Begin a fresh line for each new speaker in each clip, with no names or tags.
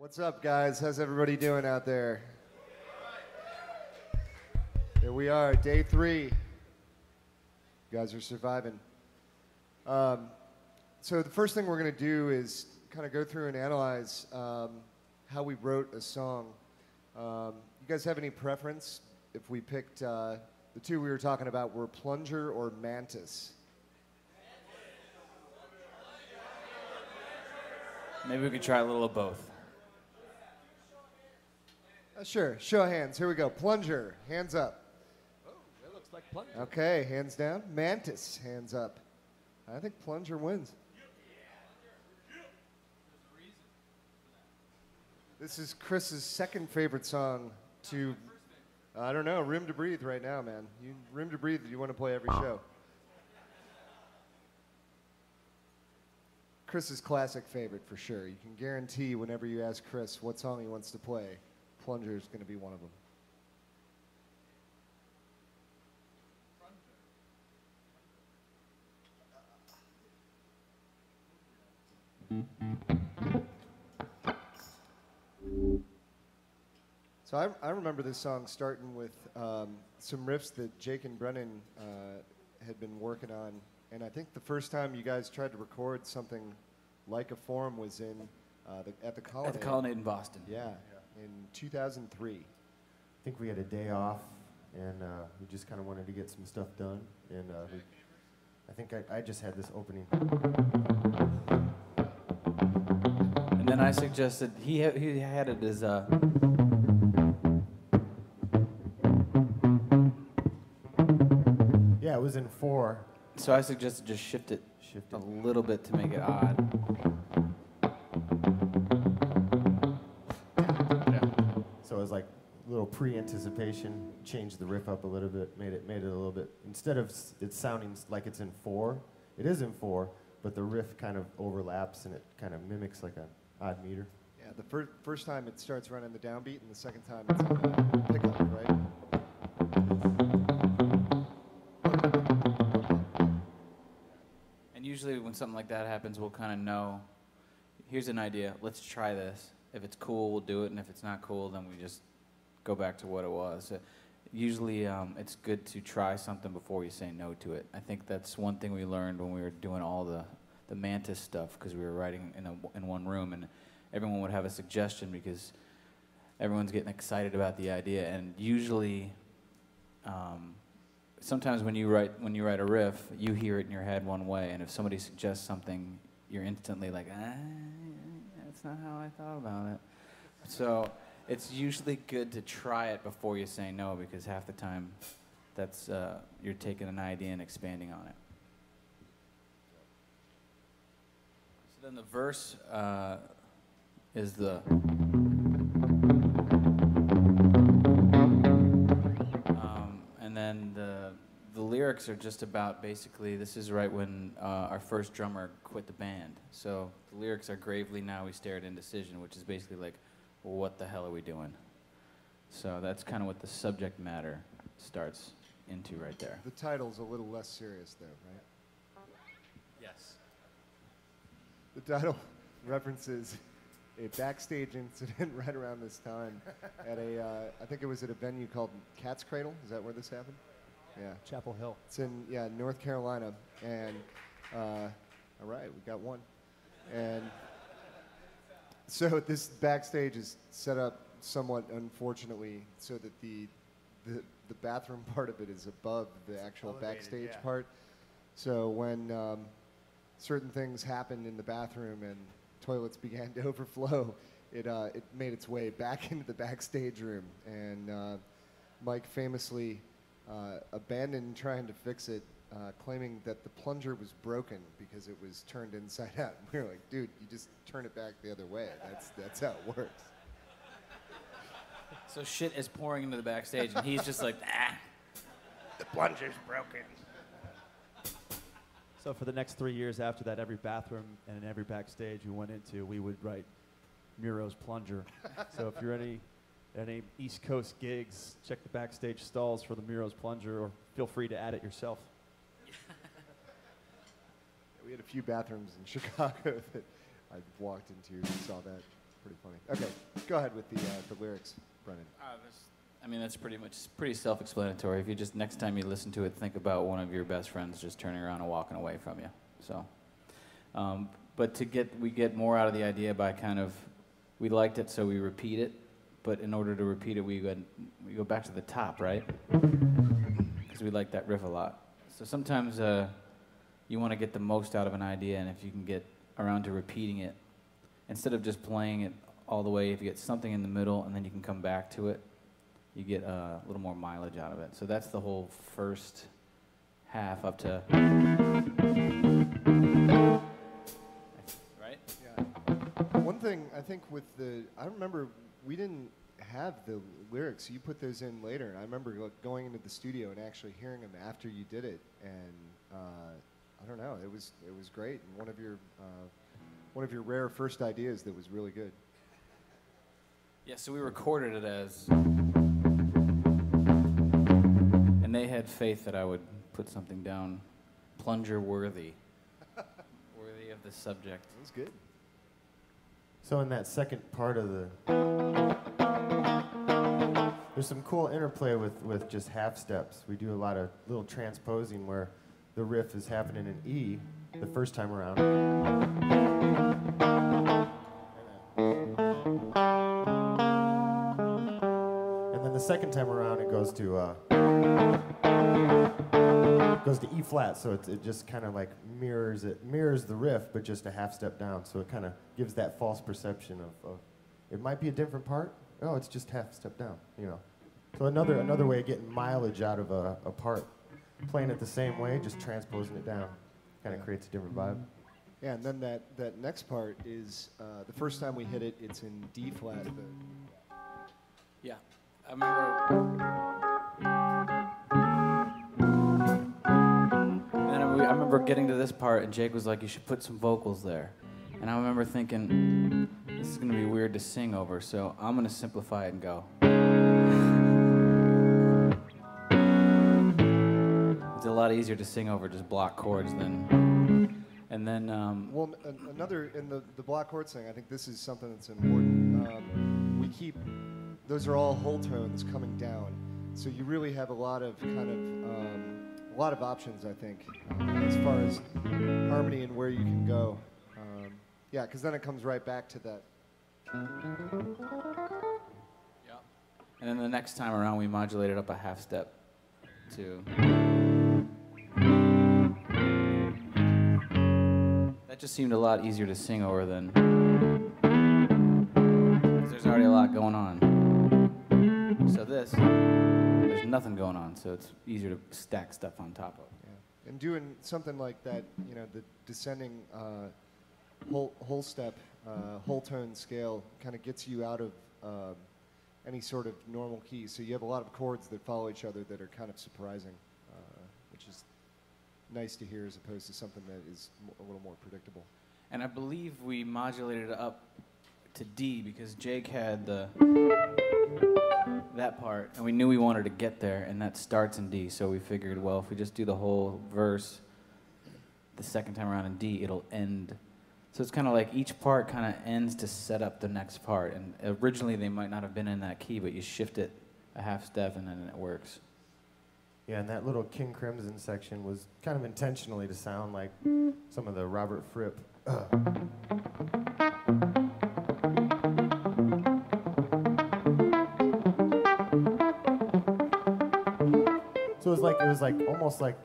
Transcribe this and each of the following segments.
What's up, guys? How's everybody doing out there? Here we are, day 3. You guys are surviving. So the first thing we're going to do is kind of go through and analyze how we wrote a song. You guys have any preference if we picked, the two we were talking about were Plunger or Mantis?
Maybe we could try a little of both.
Sure, show of hands. Here we go. Plunger, hands up.
Oh, that looks like Plunger.
Okay, hands down. Mantis, hands up. I think Plunger wins. This is Chris's second favorite song to, I don't know, Room to Breathe right now, man. Room to Breathe, you want to play every show. Chris's classic favorite for sure. You can guarantee whenever you ask Chris what song he wants to play, Plunger is going to be one of them. So I remember this song starting with some riffs that Jake and Brennan had been working on, and I think the first time you guys tried to record something like a Forum was in at the Colonnade.
At the Colonnade in Boston.
Yeah, in 2003.
I think we had a day off, and we just kind of wanted to get some stuff done, and I think I just had this opening.
And then I suggested, he had it as
Yeah, it was in 4.
so I suggested just shift it a little bit to make it odd.
So it was like a little pre-anticipation, changed the riff up a little bit, made it a little bit, instead of it sounding like it's in 4, it is in 4, but the riff kind of overlaps and it kind of mimics like an odd meter.
Yeah, the first time it starts running the downbeat, and the second time it's on the pickup, right?
And usually when something like that happens, we'll kind of know, here's an idea, let's try this. If it's cool, we'll do it, and if it's not cool, then we just go back to what it was. Usually it's good to try something before you say no to it. I think that's one thing we learned when we were doing all the Mantis stuff, because we were writing in one room, and everyone would have a suggestion because everyone's getting excited about the idea. And usually, sometimes when you write a riff, you hear it in your head one way, and if somebody suggests something, you're instantly like, that's not how I thought about it. So it's usually good to try it before you say no, because half the time that's you're taking an idea and expanding on it. So then the verse is the and then the lyrics are just about, basically, this is right when our first drummer quit the band. So the lyrics are gravely now we stare at indecision, which is basically like, well, what the hell are we doing? So that's kind of what the subject matter starts into right there.
The title's a little less serious, though, right?
Yes.
The title references a backstage incident right around this time at I think it was at a venue called Cat's Cradle. Is that where this happened? Yeah.
Chapel Hill.
It's in, North Carolina. And, all right, we got one. And so this backstage is set up somewhat unfortunately so that the bathroom part of it is above the actual backstage part. So when certain things happened in the bathroom and toilets began to overflow, it made its way back into the backstage room. And Mike famously abandoned trying to fix it, claiming that the plunger was broken because it was turned inside out. And we were like, dude, you just turn it back the other way. That's how it works.
So shit is pouring into the backstage, and he's just like, the plunger's broken.
So for the next 3 years after that, every bathroom and every backstage we went into, we would write Muro's Plunger. So if you're any East Coast gigs, check the backstage stalls for the Muro's Plunger, or feel free to add it yourself.
We had a few bathrooms in Chicago that I walked into and saw that pretty funny. Okay, go ahead with the lyrics, Brennan.
I mean, that's pretty self-explanatory. If you just, next time you listen to it, think about one of your best friends just turning around and walking away from you. So, but we get more out of the idea by kind of, we liked it, so we repeat it. But in order to repeat it, we go back to the top, right? Because we like that riff a lot. So sometimes you want to get the most out of an idea, and if you can get around to repeating it, instead of just playing it all the way, if you get something in the middle and then you can come back to it, you get a little more mileage out of it. So that's the whole first half up to, right?
Yeah. One thing I think with I remember we didn't have the lyrics. You put those in later, and I remember going into the studio and actually hearing them after you did it, and I don't know, it was great, and one of your rare first ideas that was really good.
Yeah, so we recorded it as, and they had faith that I would put something down Plunger worthy, worthy of the subject.
That was good.
So in that second part of there's some cool interplay with just half steps. We do a lot of little transposing where the riff is happening in E the first time around. And then the second time around it goes to E flat, so it just kind of like mirrors the riff, but just a half step down. So it kind of gives that false perception of it might be a different part. Oh, it's just half step down, you know. So another way of getting mileage out of a part, playing it the same way, just transposing it down, kind of creates a different vibe.
Yeah, and then that next part is the first time we hit it, it's in D flat.
Yeah, I remember. I remember getting to this part, and Jake was like, "You should put some vocals there," and I remember thinking, "This is gonna be weird to sing over, so I'm gonna simplify it and go." It's a lot easier to sing over just block chords than, and then.
Well, another in the block chords thing, I think this is something that's important. We keep those are all whole tones coming down, so you really have a lot of options, I think, as far as harmony and where you can go. Yeah, because then it comes right back to that.
Yep. And then the next time around, we modulated up a half step to. That just seemed a lot easier to sing over than. Because there's already a lot going on. So there's nothing going on, so it's easier to stack stuff on top of.
Yeah. And doing something like that, you know, the descending whole step, whole tone scale kind of gets you out of any sort of normal key. So you have a lot of chords that follow each other that are kind of surprising, which is nice to hear as opposed to something that is a little more predictable.
And I believe we modulated it up to D because Jake had that part, and we knew we wanted to get there, and that starts in D. So we figured, well, if we just do the whole verse the second time around in D, it'll end. So it's kind of like each part kind of ends to set up the next part. And originally they might not have been in that key, but you shift it a half step and then it works.
Yeah, and that little King Crimson section was kind of intentionally to sound like some of the Robert Fripp. So it was like almost like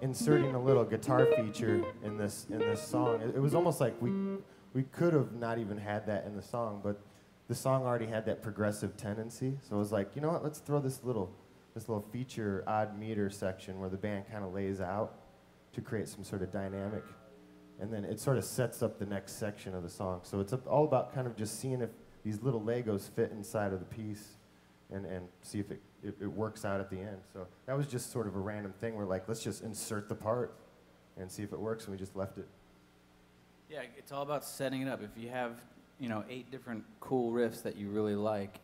inserting a little guitar feature in this song. It was almost like we could have not even had that in the song, but the song already had that progressive tendency. So it was like, you know what? Let's throw this little feature odd meter section where the band kind of lays out to create some sort of dynamic, and then it sort of sets up the next section of the song. So it's all about kind of just seeing if these little Legos fit inside of the piece, and see if it works out at the end. So that was just sort of a random thing where like, let's just insert the part and see if it works, and we just left it.
Yeah, it's all about setting it up. If you have, 8 different cool riffs that you really like,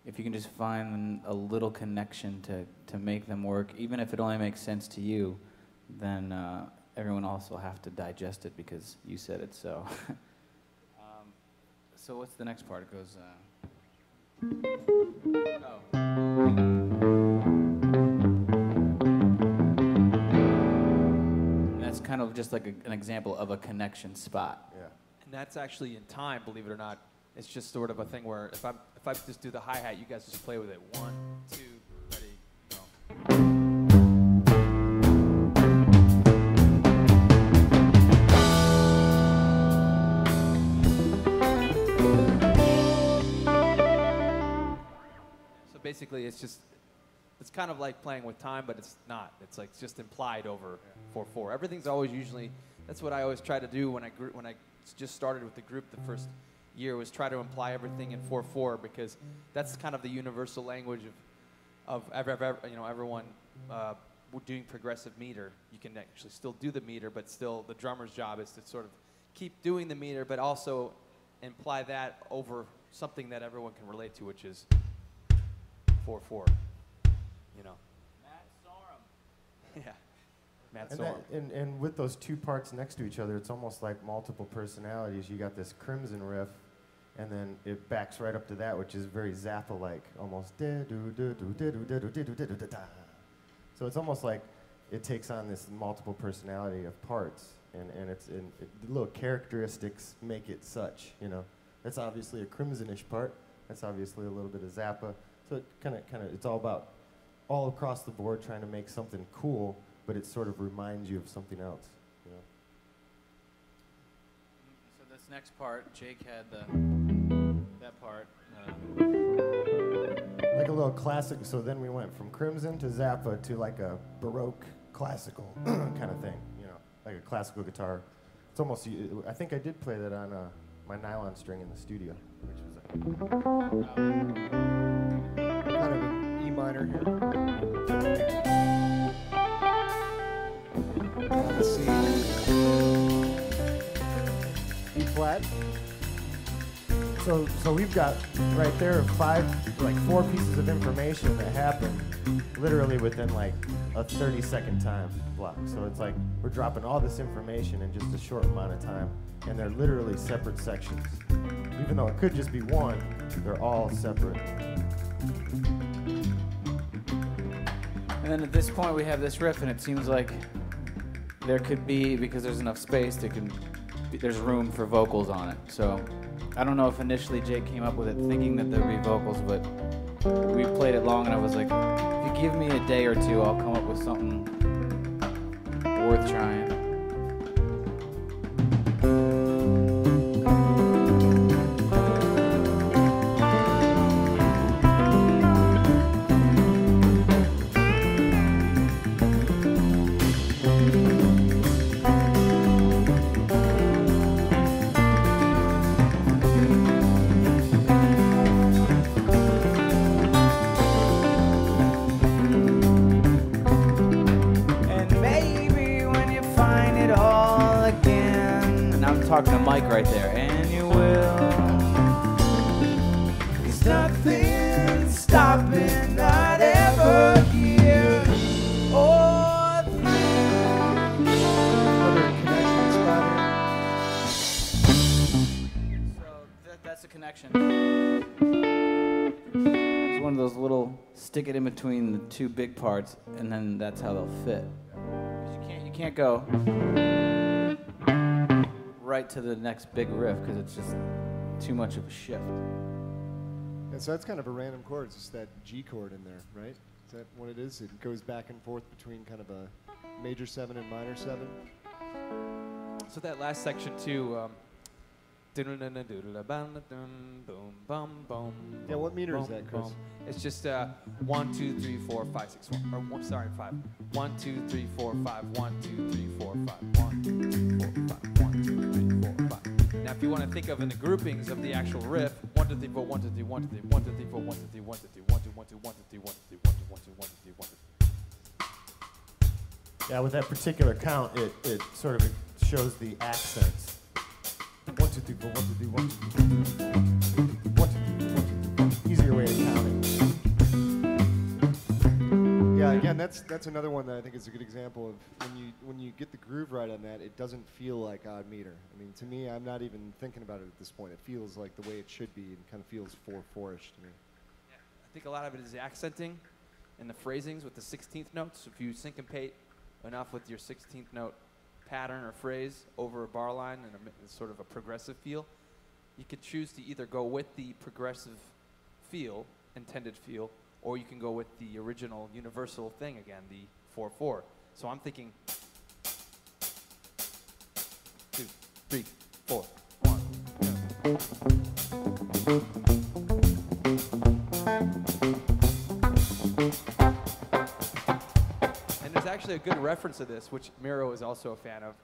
if you can just find a little connection to make them work, even if it only makes sense to you, then everyone else will have to digest it because you said it. So, So what's the next part? It goes. Oh. And that's kind of just like an example of a connection spot.
Yeah.
And that's actually in time, believe it or not. It's just sort of a thing where if I just do the hi-hat, you guys just play with it. 1, 2, ready, go. So basically, it's kind of like playing with time, but it's not. It's like just implied over 4/4. Everything's always usually. That's what I always try to do when I just started with the group the first year, was try to imply everything in 4/4, because that's kind of the universal language of everyone doing progressive meter. You can actually still do the meter, but still the drummer's job is to sort of keep doing the meter, but also imply that over something that everyone can relate to, which is 4/4. You know.
Matt Sorum.
Yeah. Matt
And,
Sorum.
and with those two parts next to each other, it's almost like multiple personalities. You got this Crimson riff, and then it backs right up to that, which is very Zappa-like, almost. So it's almost like it takes on this multiple personality of parts, and the little characteristics make it such. You know, that's obviously a Crimson-ish part. That's obviously a little bit of Zappa. So it kind of, it's all about all across the board trying to make something cool, but it sort of reminds you of something else, you know.
So this next part, Jake had that part.
Like a little classic, so then we went from Crimson to Zappa to like a Baroque classical kind of thing, you know, like a classical guitar. It's almost, I think I did play that on my nylon string in the studio, which was
Kind of an E minor here. On the C. E flat.
So we've got right there 4 pieces of information that happen literally within like a 30-second time block. So it's like we're dropping all this information in just a short amount of time, and they're literally separate sections. Even though it could just be one, they're all separate.
And then at this point we have this riff, and it seems like there could be, because there's enough space, there's room for vocals on it. So I don't know if initially Jake came up with it thinking that there'd be vocals, but we played it long and I was like, if you give me a day or two, I'll come up with something worth trying. Talking to Mike right there, and you will. There's nothing stopping, not ever here or there.
Another connection spot here.
So that's a connection. It's one of those little stick it in between the two big parts, and then that's how they'll fit. 'Cause you can't go right to the next big riff because it's just too much of a shift.
And so that's kind of a random chord. It's just that G chord in there, right? Is that what it is? It goes back and forth between kind of a major 7 and minor 7.
So that last section too.
Yeah, what meter is that, Chris?
It's just 1, 2, 3, 4, 5, 6, 1. Or 5. 1, 2, 3, 4, 5. 1, 2, 3, 4, 5. 1, 2, 3, 4, 5. 1, 2, 3, 4, 5. Now, if you want to think of in the groupings of the actual riff, 1, 2, 3, 4, 1, 2, 3, 1, 2, 3, 1, 2, 3, 4, 1, 2, 3, 1, 2, 3, 1, 2, 1, 2, 1, 2, 3, 1, 2, 3, 1, 2, 1, 2, 1, 2, 3, 1, 2, 3.
Yeah, with that particular count, it sort of shows the accents. 1, 2, 3, 4, 1, 2, 3, 1, 2, 3, 1, 2, 3, 1, 2, 3, 1, 2, 3, 1, 2, 3. Easier way to count it.
Yeah, again, and that's another one that I think is a good example of when you get the groove right on that, it doesn't feel like odd meter. I mean, to me, I'm not even thinking about it at this point. It feels like the way it should be, and kind of feels 4/4-ish to me.
Yeah. I think a lot of it is the accenting and the phrasings with the 16th notes. If you syncopate enough with your 16th note pattern or phrase over a bar line and sort of a progressive feel, you could choose to either go with the progressive feel, intended feel, or you can go with the original universal thing again, the 4/4. So I'm thinking 2, 3, 4, 1. And there's actually a good reference to this, which Miro is also a fan of.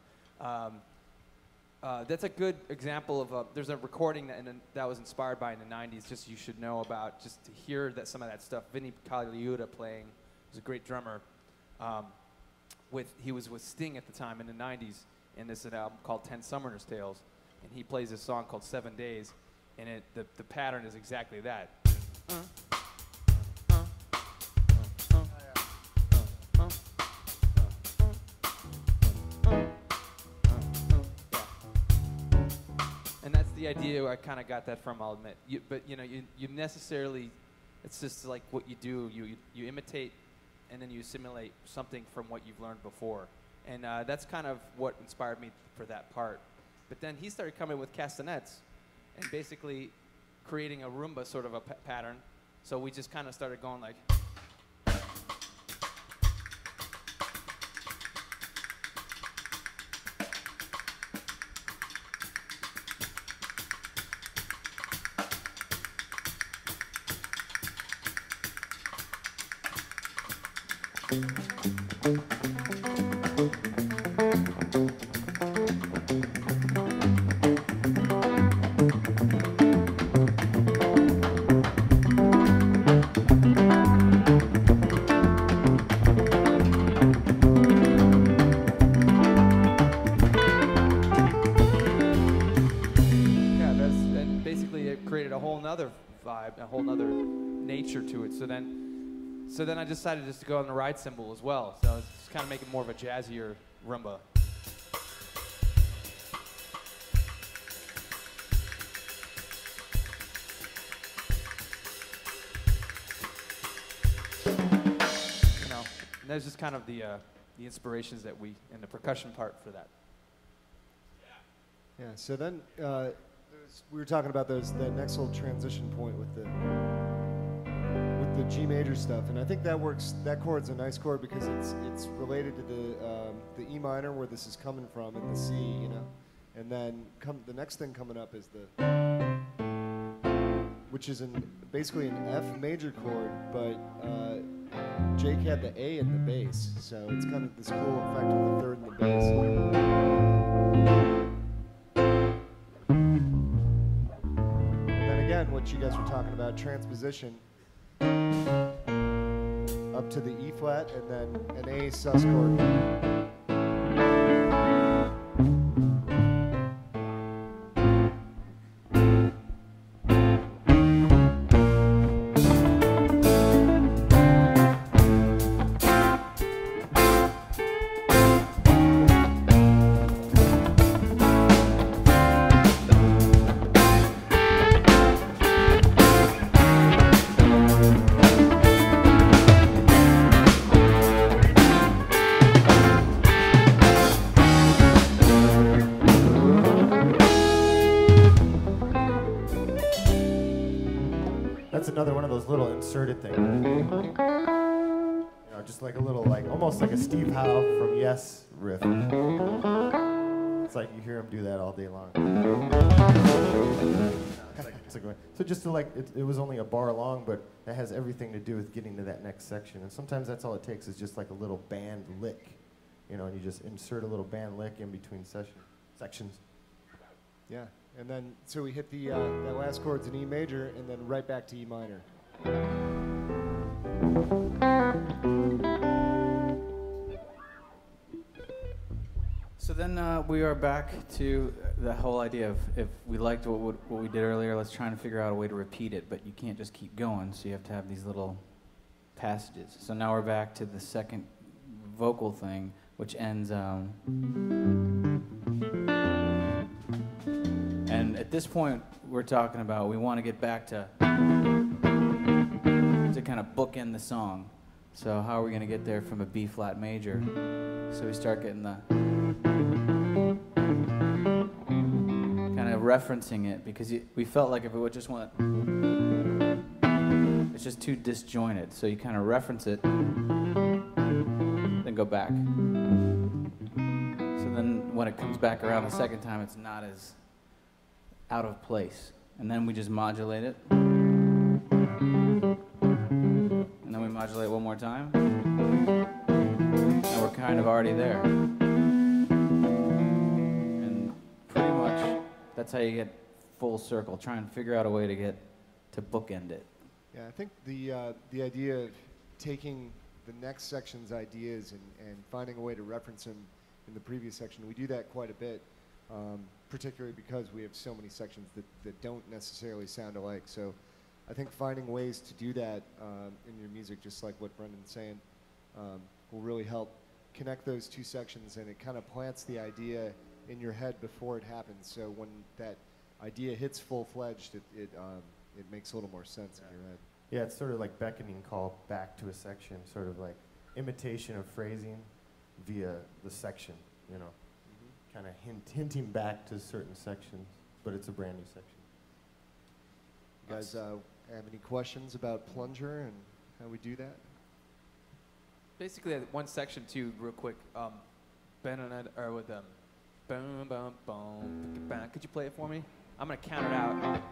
That's a good example of there's a recording that was inspired by in the 90s, just you should know about, just to hear that some of that stuff. Vinny Colaiuta playing, was a great drummer. He was with Sting at the time in the 90s, and this is an album called 10 Summer's Tales, and he plays this song called 7 Days, and the pattern is exactly that. The idea I kind of got that from, I'll admit. But you necessarily, it's just like what you do. You imitate, and then you simulate something from what you've learned before, and that's kind of what inspired me for that part. But then he started coming with castanets, and basically creating a rumba sort of a pattern. So we just kind of started going like. A whole nother nature to it. So then I decided just to go on the ride cymbal as well. So it's kind of make it more of a jazzier rumba. And that's just kind of the inspirations that and the percussion part for that.
Yeah. So then. We were talking about that next little transition point with the G major stuff, and I think that works. That chord's a nice chord because it's related to the E minor where this is coming from and the C, and then the next thing coming up is which is basically an F major chord, but Jake had the A in the bass, so it's kind of this cool effect of the third in the bass. What you guys were talking about, transposition up to the E flat and then an A sus chord. Another one of those little inserted things. Just like a little, almost like a Steve Howe from Yes riff. It's like you hear him do that all day long. So just to it was only a bar long, but that has everything to do with getting to that next section. And sometimes that's all it takes is just like a little band lick, and you just insert a little band lick in between sections. Yeah. And then, so we hit that last chord's an E major, and then right back to E minor.
So then we are back to the whole idea of if we liked what we did earlier, let's try and figure out a way to repeat it, but you can't just keep going, so you have to have these little passages. So now we're back to the second vocal thing, which ends. And at this point, we're talking about we want to get back to kind of bookend the song. So how are we going to get there from a B flat major? So we start getting the kind of referencing it, because we felt like if it would just went, it's just too disjointed. So you kind of reference it, then go back. So then when it comes back around the second time, it's not as out of place. And then we just modulate it. And then we modulate one more time. And we're kind of already there. And pretty much that's how you get full circle. Try and figure out a way to get to bookend it.
Yeah, I think the idea of taking the next section's ideas and finding a way to reference them in the previous section, we do that quite a bit, particularly because we have so many sections that don't necessarily sound alike. So I think finding ways to do that in your music, just like what Brendan's saying, will really help connect those two sections, and it kind of plants the idea in your head before it happens. So when that idea hits full-fledged, it makes a little more sense in your head.
Yeah, it's sort of like beckoning call back to a section, sort of like imitation of phrasing via the section, you know, kind of hinting back to certain sections, but it's a brand new section.
You guys have any questions about Plunger and how we do that?
Basically, one section too, real quick. Or with boom, boom, boom. Could you play it for me? I'm gonna count it out.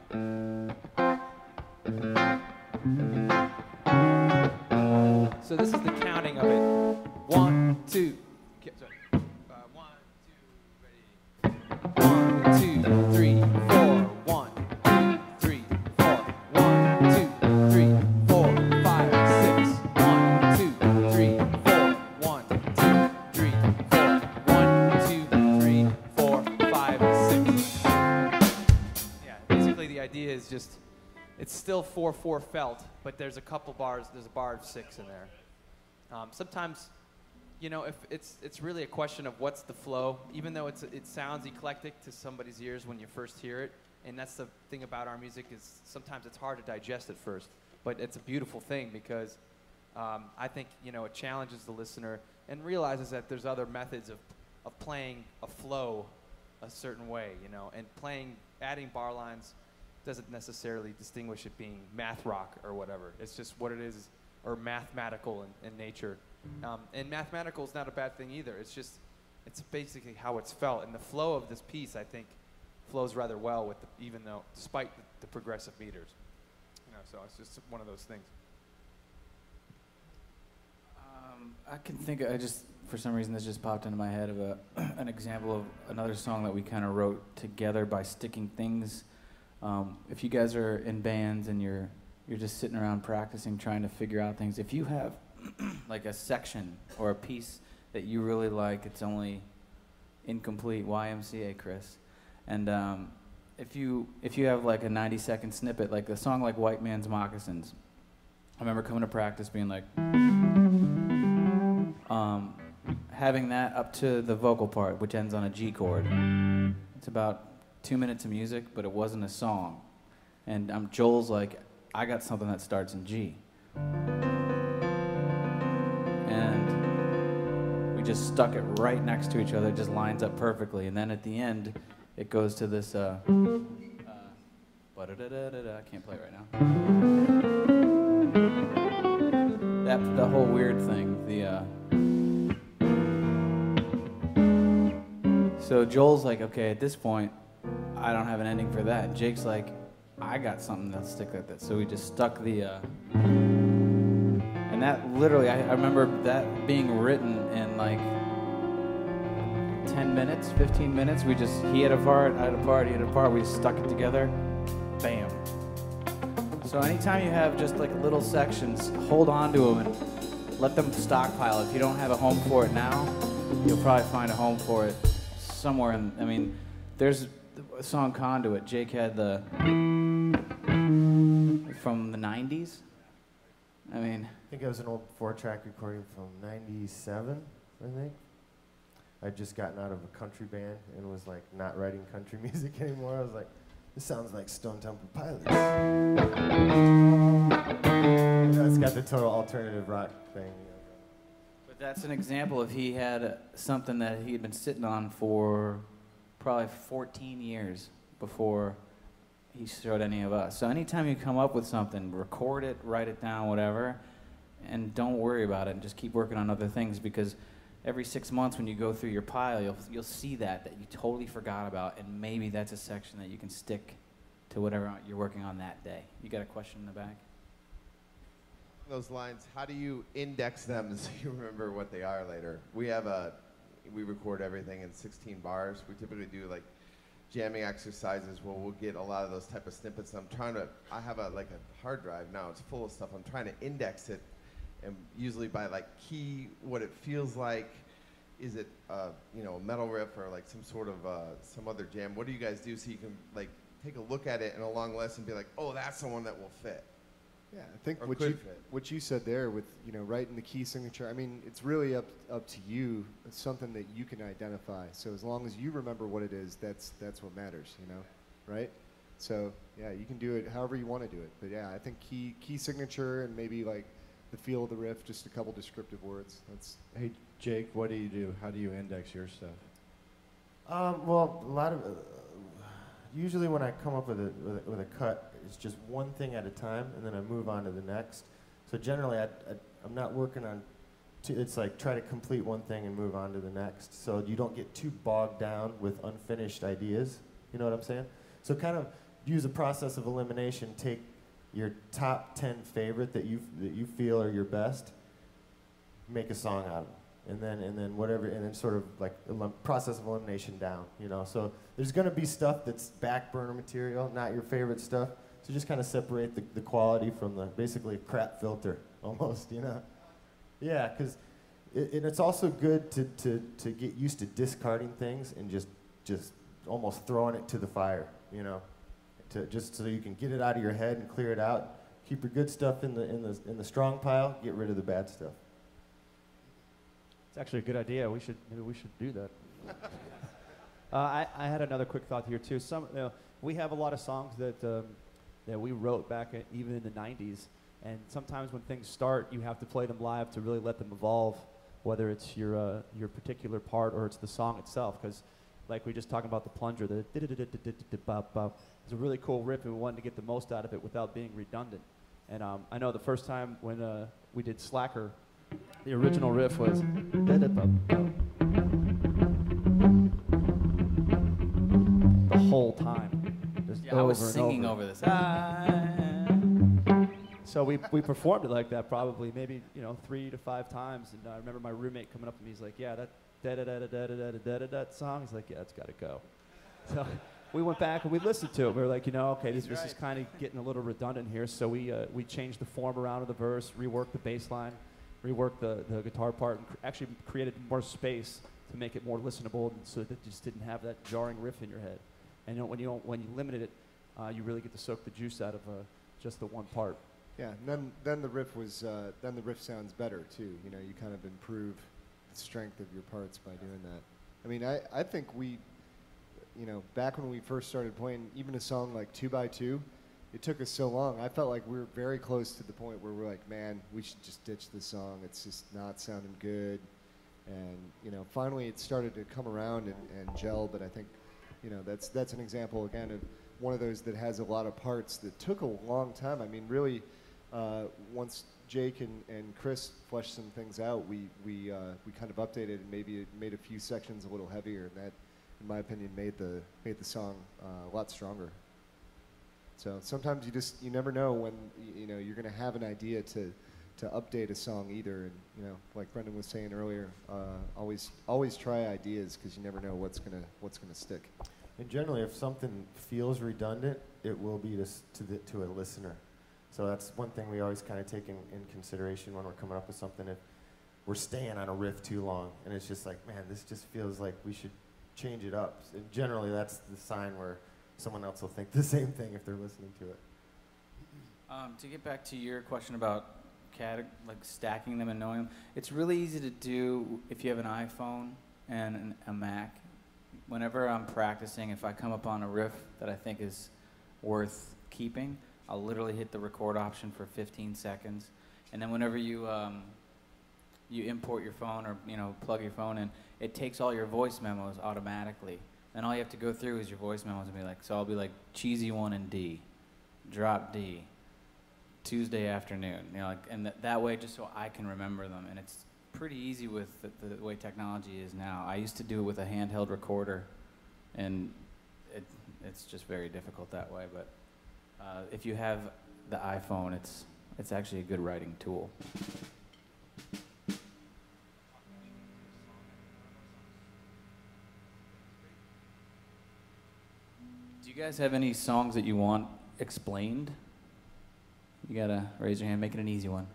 So this is the counting of it. 1, 2. Okay, sorry. 1, 2, ready. 1, 2, 3, 4. 1, 2, 3, 4. 1, 2, 3, 4, 5, 6. 1, 2, 3, 4. 1, 2, 3, 4. 1, 2, 3, 4, 5, 6. Yeah, basically the idea is just, it's still 4/4 felt, but there's a couple bars, there's a bar of 6 in there. Sometimes, you know, if it's really a question of what's the flow, even though it sounds eclectic to somebody's ears when you first hear it, and that's the thing about our music, is sometimes it's hard to digest at first, but it's a beautiful thing because I think, you know, it challenges the listener and realizes that there's other methods of playing a flow a certain way, you know, and adding bar lines doesn't necessarily distinguish it being math rock or whatever. It's just what it is, or mathematical in nature. And mathematical is not a bad thing either. It's basically how it's felt. And the flow of this piece, I think, flows rather well with despite the progressive meters. You know, so it's just one of those things.
I can think, for some reason this just popped into my head of an example of another song that we kind of wrote together by sticking things. If you guys are in bands and you're just sitting around practicing, trying to figure out things, if you have like a section or a piece that you really like, it's only incomplete, YMCA, Chris. And if you have like a 90-second snippet, like a song like White Man's Moccasins, I remember coming to practice being like, having that up to the vocal part, which ends on a G chord. It's about 2 minutes of music, but it wasn't a song. And Joel's like, I got something that starts in G. And we just stuck it right next to each other. It just lines up perfectly. And then at the end, it goes to this, I can't play it right now. The whole weird thing, so Joel's like, okay, at this point, I don't have an ending for that. And Jake's like, I got something that'll stick like that. So we just stuck and that literally, I remember that being written in like 10 minutes, 15 minutes. He had a part, I had a part, he had a part, we stuck it together, bam. So anytime you have just like little sections, hold on to them and let them stockpile. If you don't have a home for it now, you'll probably find a home for it somewhere. There's a song Conduit. Jake had from the 90s. I mean,
I think it was an old 4-track recording from '97, I think. I'd just gotten out of a country band and was like not writing country music anymore. I was like, this sounds like Stone Temple Pilots. It's got the total alternative rock thing.
but that's an example of he had something that he had been sitting on for probably 14 years before he showed any of us. So anytime you come up with something, record it, write it down, whatever, and don't worry about it and just keep working on other things, because every 6 months when you go through your pile, you'll see that you totally forgot about, and maybe that's a section that you can stick to whatever you're working on that day. You got a question in the back?
Those lines, how do you index them so you remember what they are later? We record everything in 16 bars. We typically do like jamming exercises where we'll get a lot of those type of snippets. I have a hard drive now, it's full of stuff. I'm trying to index it, and usually by like key, what it feels like. Is it a metal riff or like some sort of some other jam? What do you guys do so you can like take a look at it in a long list and be like, oh, that's the one that will fit?
Yeah, I think
Or
what you said there with writing the key signature. I mean, it's really up to you. It's something that you can identify. So as long as you remember what it is, that's what matters. Right? So yeah, you can do it however you want to do it. But yeah, I think key signature and maybe like the feel of the riff, just a couple descriptive words.
Hey Jake, what do you do? How do you index your stuff?
Well, a lot of usually when I come up with a cut, it's just one thing at a time, and then I move on to the next. So generally, I'm not working on. It's like try to complete one thing and move on to the next, so you don't get too bogged down with unfinished ideas. You know what I'm saying? So kind of use a process of elimination. Take your top 10 favorite that you feel are your best. Make a song out of them. And then whatever, and then sort of like process of elimination down, So there's going to be stuff that's back burner material, not your favorite stuff. So just kind of separate the quality from basically a crap filter, almost, Yeah, because it's also good to get used to discarding things and just almost throwing it to the fire, just so you can get it out of your head and clear it out. Keep your good stuff in the strong pile. Get rid of the bad stuff.
It's actually a good idea. Maybe we should do that. I had another quick thought here too. We have a lot of songs that we wrote back even in the '90s, and sometimes when things start, you have to play them live to really let them evolve, whether it's your particular part or it's the song itself. Because, like we just talking about the Plunger, it's a really cool riff, and we wanted to get the most out of it without being redundant. And I know the first time when we did Slacker, the original riff was the whole time. Just
Yeah, I was singing over this.
So we performed it like that probably maybe 3 to 5 times, and I remember my roommate coming up to me. He's like, "Yeah, that da da da da da da da da da song." He's like, "Yeah, it's got to go." So we went back and we listened to it. We were like, okay, this is kind of getting a little redundant here. So we changed the form around of the verse, reworked the bass line, reworked the guitar part, and actually created more space to make it more listenable, so that it just didn't have that jarring riff in your head. And when you limited it, you really get to soak the juice out of just the one part.
Yeah, and then the riff sounds better too. You kind of improve the strength of your parts by doing that. I mean, I think we, back when we first started playing, even a song like 2 by 2, it took us so long. I felt like we were very close to the point where we're like, man, we should just ditch this song. It's just not sounding good. And finally it started to come around and gel. But I think, that's an example again of one of those that has a lot of parts that took a long time. I mean, really, once Jake and Chris fleshed some things out, we kind of updated and maybe made a few sections a little heavier, and that, in my opinion, made the song a lot stronger. So sometimes you never know when you're going to have an idea to update a song either, and like Brendan was saying earlier, always try ideas, because you never know what's gonna stick.
And generally, if something feels redundant, it will be to a listener. So that's one thing we always kind of take in consideration when we're coming up with something. If we're staying on a riff too long, and it's just like, man, this just feels like we should change it up. And generally, that's the sign where someone else will think the same thing if they're listening to it.
To get back to your question about like stacking them and knowing them. It's really easy to do if you have an iPhone and a Mac. Whenever I'm practicing, if I come up on a riff that I think is worth keeping, I'll literally hit the record option for 15 seconds. And then whenever you import your phone or plug your phone in, it takes all your voice memos automatically. And all you have to go through is your voice memos and be like, so I'll be like cheesy one in D, drop D, Tuesday afternoon, and that way just so I can remember them. And it's pretty easy with the way technology is now. I used to do it with a handheld recorder, and it's just very difficult that way. But if you have the iPhone, it's actually a good writing tool. Do you guys have any songs that you want explained? You gotta raise your hand, make it an easy one.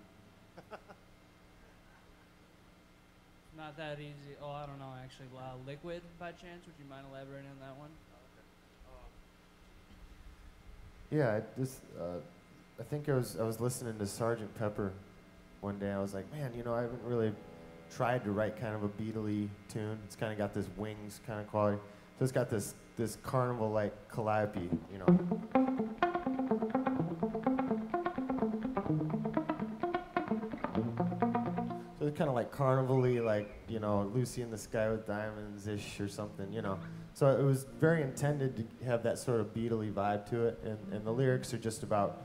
Not that easy. Oh, I don't know actually. Liquid by chance? Would you mind elaborating on that one?
Yeah, I think I was listening to Sergeant Pepper one day. I was like, man, I haven't really tried to write kind of a Beatle-y tune. It's kind of got this Wings kind of quality. So it's got this carnival-like calliope, So it's kind of like carnival-y, like, Lucy in the Sky with Diamonds-ish or something, So it was very intended to have that sort of Beatle-y vibe to it, and the lyrics are just about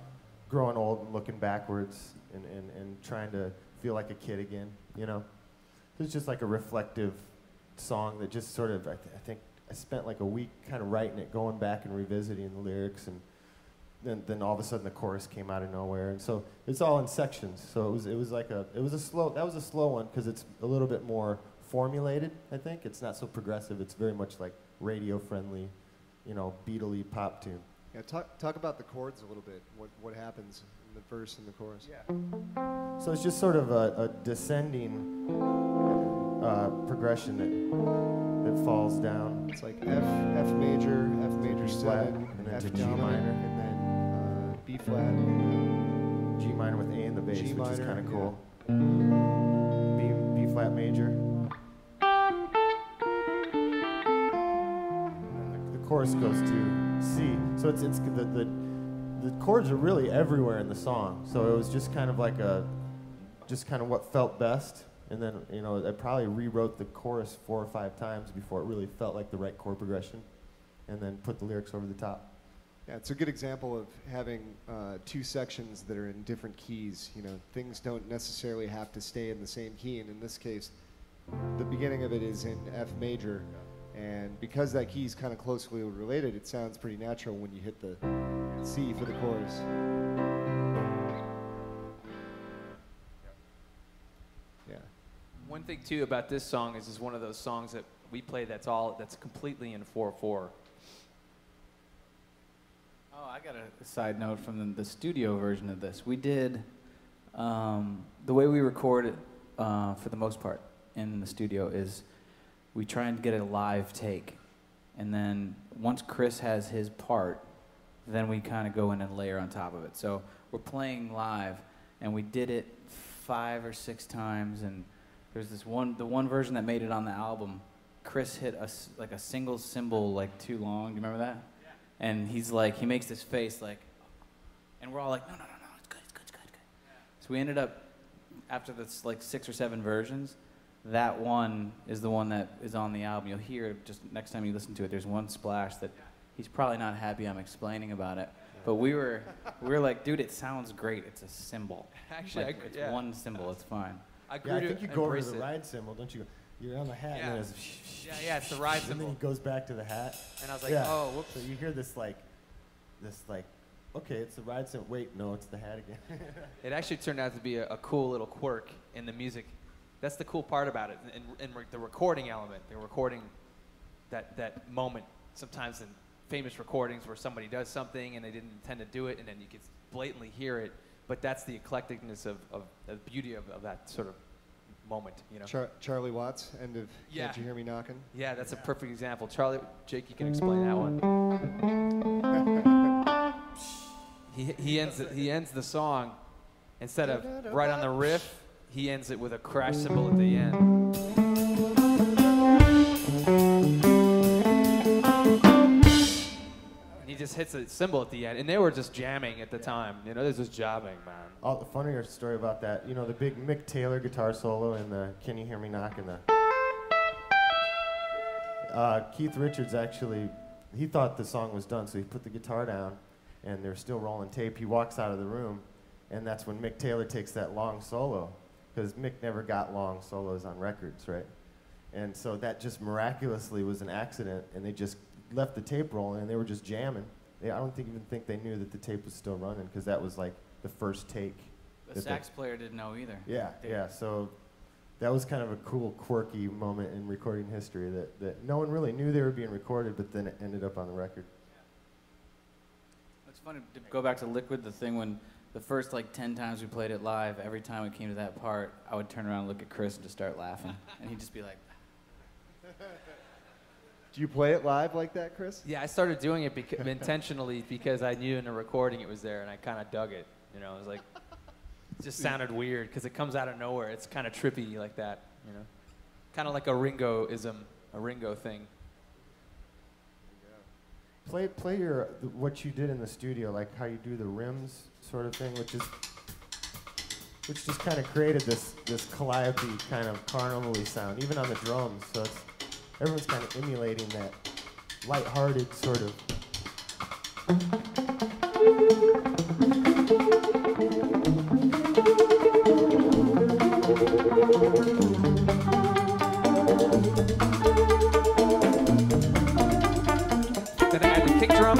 growing old and looking backwards and trying to feel like a kid again, It's just like a reflective song that just sort of, I think I spent like a week kind of writing it, going back and revisiting the lyrics, and then all of a sudden the chorus came out of nowhere, and so it's all in sections. So it was a slow one because it's a little bit more formulated. I think it's not so progressive. It's very much like radio friendly, Beatle-y pop tune.
Yeah, talk about the chords a little bit. What happens in the verse and the chorus?
Yeah. So it's just sort of a descending progression that falls down.
It's like F major, F major
flat,
7,
and then
F
to G
dominant,
minor,
and then B flat,
G minor with A in the bass,
G
which is
minor,
kind of
yeah.
cool. B flat major. And the chorus goes to C. So it's the chords are really everywhere in the song. So it was just kind of like what felt best. And then, I probably rewrote the chorus 4 or 5 times before it really felt like the right chord progression, and then put the lyrics over the top.
Yeah, it's a good example of having 2 sections that are in different keys. Things don't necessarily have to stay in the same key, and in this case, the beginning of it is in F major, and because that key is kind of closely related, it sounds pretty natural when you hit the C for the chorus. Yeah.
One thing too about this song is one of those songs that we play that's completely in 4/4.
Oh, I got a side note from the studio version of this. We did the way we record it for the most part in the studio is we try and get a live take, and then once Chris has his part, then we kind of go in and layer on top of it. So we're playing live, and we did it 5 or 6 times, and there's the one version that made it on the album. Chris hit a single cymbal like too long. Do you remember that? Yeah. And he's like, he makes this face like, and we're all like, no, it's good. Yeah. So we ended up, after this like 6 or 7 versions, that one is the one that is on the album. You'll hear it just next time you listen to it. There's one splash that he's probably not happy I'm explaining about it. But we were like, dude, it sounds great. It's a cymbal.
Actually,
like, it's one cymbal. It's fine.
I think you go over to the ride cymbal, don't you? You're on the hat,
Yeah.
and then it's
It's the ride
and
cymbal.
then he goes back to the hat.
And I was like, oh, whoops.
So you hear this like, okay, it's the ride cymbal. Wait, no, it's the hat again.
It actually turned out to be a cool little quirk in the music. That's the cool part about it, and the recording element. They're recording that moment. Sometimes in famous recordings where somebody does something and they didn't intend to do it, and then you can blatantly hear it. But that's the eclecticness of the beauty of that sort of moment,
Charlie Watts, end of
Yeah.
Can't You Hear Me Knocking?
Yeah, that's a perfect example. Jake, you can explain that one. He ends the song instead of right on the riff, he ends it with a crash cymbal at the end. And he just hits a cymbal at the end, and they were just jamming at the time. You know, they were just jamming, man.
Oh, the funnier story about that, you know, the big Mick Taylor guitar solo in the Can You Hear Me Knockin'? Keith Richards actually, he thought the song was done, so he put the guitar down, and they're still rolling tape. He walks out of the room, and that's when Mick Taylor takes that long solo, because Mick never got long solos on records, right? And so that just miraculously was an accident, and they just left the tape rolling, and they were just jamming. I don't even think they knew that the tape was still running, because that was like the first take.
The sax player didn't know either.
Yeah, so that was kind of a cool, quirky moment in recording history that no one really knew they were being recorded, but then it ended up on the record.
It's funny to go back to Liquid, the thing when the first like 10 times we played it live, every time we came to that part, I would turn around and look at Chris and just start laughing. And he'd just be like,
Do you play it live like that, Chris?
Yeah, I started doing it intentionally because I knew in the recording it was there, and I kind of dug it. You know, it was like, it just sounded weird because it comes out of nowhere. It's kind of trippy like that, you know, kind of like a Ringo-ism, a Ringo thing.
Play what you did in the studio, like how you do the rims sort of thing, which just kind of created this calliope kind of carnival-y sound, even on the drums. So everyone's kind of emulating that lighthearted sort of.
Then I add the kick drum.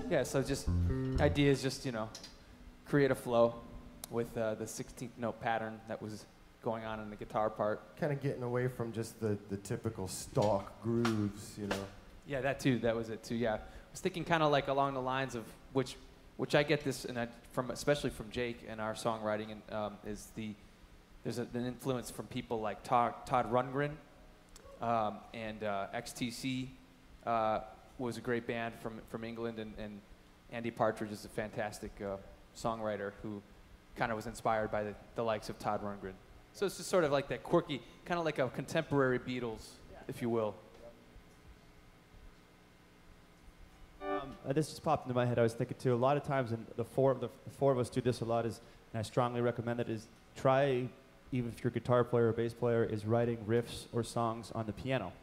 Yeah, so just idea is just, you know, create a flow with the 16th note pattern that was going on in the guitar part.
Kind of getting away from just the typical stalk grooves, you know.
Yeah, that too. That was it too. Yeah, I was thinking kind of like along the lines of which I get this, and especially from Jake and our songwriting, and there's an influence from people like Todd Rundgren, and XTC was a great band from England, and Andy Partridge is a fantastic songwriter who kind of was inspired by the likes of Todd Rundgren. So it's just sort of like that quirky, kind of like a contemporary Beatles, if you will.
This just popped into my head. I was thinking too. A lot of times, and the four of us do this a lot. And I strongly recommend it. Is try, even if you're a guitar player or bass player, is writing riffs or songs on the piano,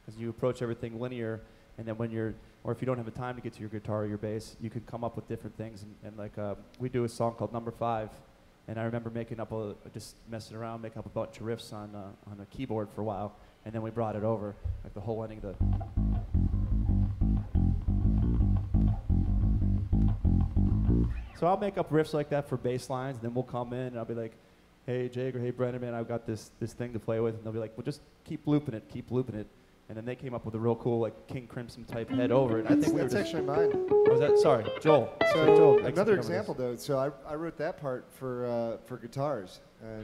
because you approach everything linear, and then or if you don't have the time to get to your guitar or your bass, you can come up with different things. And like we do a song called Number 5, and I remember just messing around, making up a bunch of riffs on a keyboard for a while, and then we brought it over, like the whole ending of the. So I'll make up riffs like that for bass lines, and then we'll come in, and I'll be like, hey, Jake, or hey, Brendan, man, I've got this thing to play with. And they'll be like, well, just keep looping it. And then they came up with a real cool, like, King Crimson type head over it. I think
that's actually mine.
Was that? Sorry, Joel.
So
Joel,
another example, though. So I wrote that part for guitars. And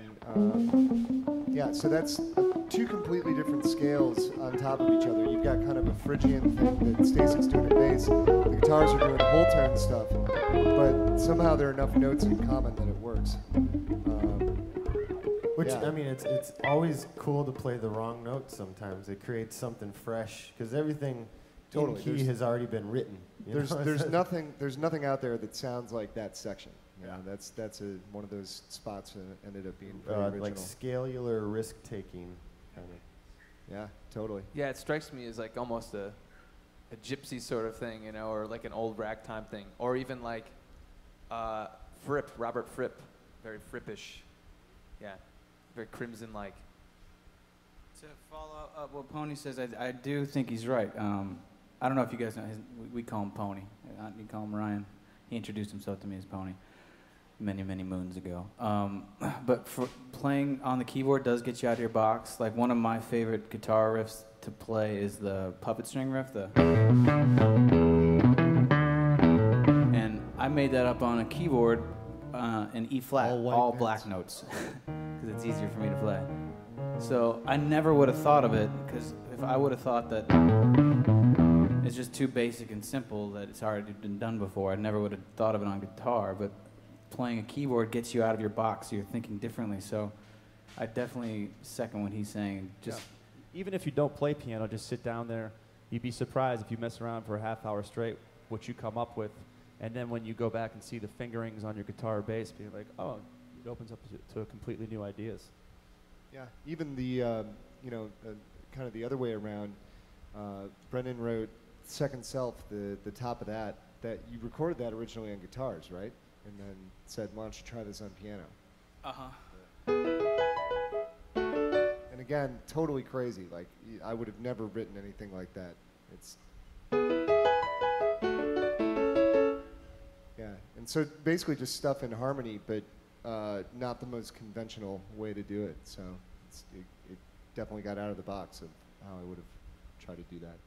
yeah, so that's two completely different scales on top of each other. You've got kind of a Phrygian thing that Stacy's doing at bass. The guitars are doing whole tone stuff, but somehow there are enough notes in common that it works.
Which,
yeah.
I mean, it's always cool to play the wrong notes sometimes. It creates something fresh, because everything in key has already been written.
There's nothing out there that sounds like that section. You know, that's one of those spots that ended up being pretty original.
Like scalular risk-taking, kind of.
Yeah, totally.
Yeah, it strikes me as like almost a gypsy sort of thing, you know, or like an old ragtime thing, or even like Robert Fripp, very Frippish. Yeah. Very Crimson-like.
To follow up what Pony says, I do think he's right. I don't know if you guys know, we call him Pony. You call him Ryan. He introduced himself to me as Pony many, many moons ago. But for playing on the keyboard does get you out of your box. Like one of my favorite guitar riffs to play is the puppet string riff. And I made that up on a keyboard in E flat,
All white
all
notes.
black notes, because it's easier for me to play. So I never would have thought of it, because if I would have thought that it's just too basic and simple that it's already been done before, I never would have thought of it on guitar. But playing a keyboard gets you out of your box, so you're thinking differently. So I definitely second what he's saying. Just
Even if you don't play piano, just sit down there. You'd be surprised if you mess around for a half hour straight what you come up with. And then when you go back and see the fingerings on your guitar or bass, be like, oh, it opens up to completely new ideas.
Yeah, even the, kind of the other way around, Brendan wrote Second Self, the top of that you recorded that originally on guitars, right? And then said, why don't you try this on piano? And again, totally crazy. Like, I would have never written anything like that. It's, yeah. And so basically just stuff in harmony, but not the most conventional way to do it. So it definitely got out of the box of how I would have tried to do that.